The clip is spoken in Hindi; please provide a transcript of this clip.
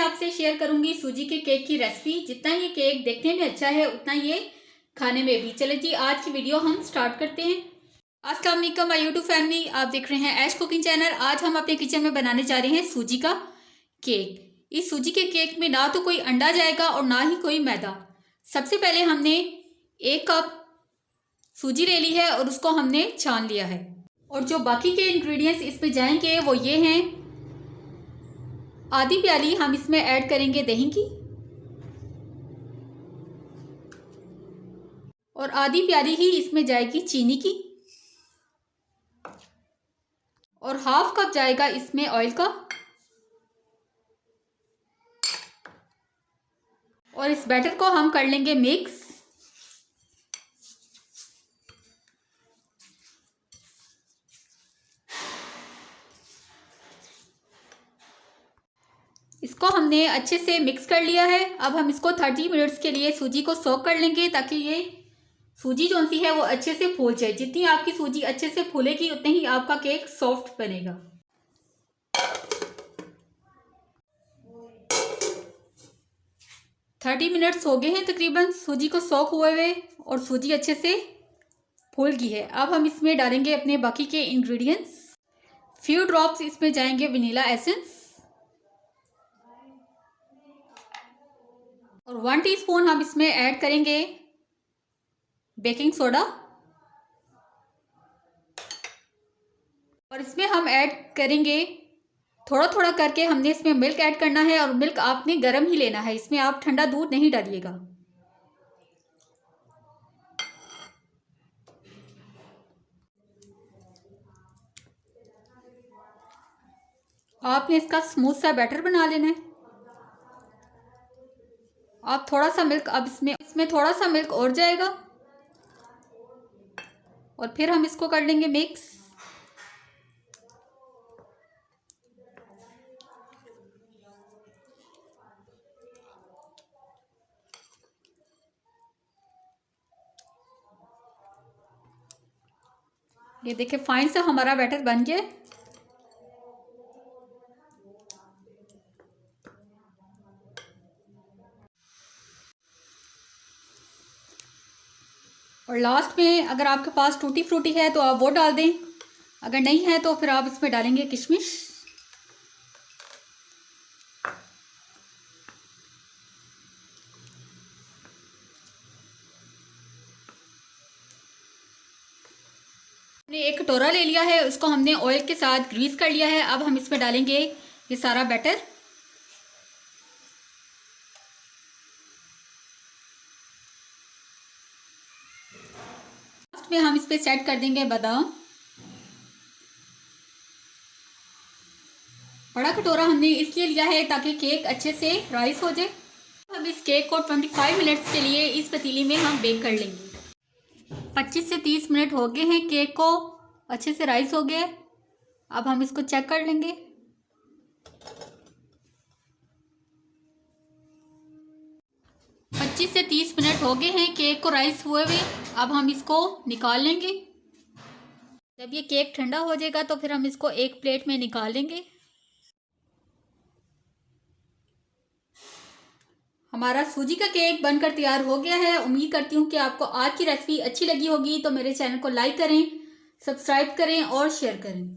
आपसे शेयर करूंगी सूजी के केक की रेसिपी। जितना ये केक देखने में अच्छा है उतना ये खाने में भी। चले जी आज की वीडियो हम स्टार्ट करते हैं। अस्सलाम वालेकुम माय यूट्यूब फैमिली, आप देख रहे हैं ऐश कुकिंग चैनल। आज हम अपने किचन में बनाने जा रहे हैं सूजी का केक। इस सूजी के केक में ना तो कोई अंडा जाएगा और ना ही कोई मैदा। सबसे पहले हमने 1 कप सूजी ले ली है और उसको हमने छान लिया है। और जो बाकी के इंग्रेडिएंट्स इसमें जाएंगे वो ये हैं। आधी प्याली हम इसमें ऐड करेंगे दही की और आधी प्याली ही इसमें जाएगी चीनी की और हाफ कप जाएगा इसमें ऑयल का। और इस बैटर को हम कर लेंगे मिक्स। इसको हमने अच्छे से मिक्स कर लिया है। अब हम इसको 30 मिनट्स के लिए सूजी को सोक कर लेंगे ताकि ये सूजी जो सी है वो अच्छे से फूल जाए। जितनी आपकी सूजी अच्छे से फूलेगी उतने ही आपका केक सॉफ्ट बनेगा। थर्टी मिनट्स हो गए हैं तकरीबन सूजी को सोक हुए और सूजी अच्छे से फूल गई है। अब हम इसमें डालेंगे अपने बाकी के इंग्रेडिएंट्स। फ्यू ड्रॉप्स इसमें जाएंगे वनीला एसेंस और 1 टीस्पून हम इसमें ऐड करेंगे बेकिंग सोडा। और इसमें हम ऐड करेंगे थोड़ा थोड़ा करके हमने इसमें मिल्क ऐड करना है और मिल्क आपने गर्म ही लेना है। इसमें आप ठंडा दूध नहीं डालिएगा। आपने इसका स्मूथ सा बैटर बना लेना है। आप थोड़ा सा मिल्क अब इसमें थोड़ा सा मिल्क और जाएगा और फिर हम इसको कर लेंगे मिक्स। ये देखिए फाइन सा हमारा बैटर बन गया। और लास्ट में अगर आपके पास टूटी फ्रूटी है तो आप वो डाल दें, अगर नहीं है तो फिर आप इसमें डालेंगे किशमिश। हमने एक कटोरा ले लिया है, उसको हमने ऑयल के साथ ग्रीस कर लिया है। अब हम इसमें डालेंगे ये सारा बैटर। में हम इस पे सेट कर देंगे बादाम। बड़ा कटोरा हमने इसलिए लिया है ताकि केक अच्छे से राइस हो जाए। अब इस केक को 25 मिनट्स के लिए इस पतीली में हम बेक कर लेंगे। 25 से 30 मिनट हो गए हैं, केक को अच्छे से राइस हो गया। अब हम इसको चेक कर लेंगे। से 30 मिनट हो गए हैं केक को राइस हुए हुए। अब हम इसको निकाल लेंगे। जब ये केक ठंडा हो जाएगा तो फिर हम इसको एक प्लेट में निकाल लेंगे। हमारा सूजी का केक बनकर तैयार हो गया है। उम्मीद करती हूँ कि आपको आज की रेसिपी अच्छी लगी होगी। तो मेरे चैनल को लाइक करें, सब्सक्राइब करें और शेयर करें।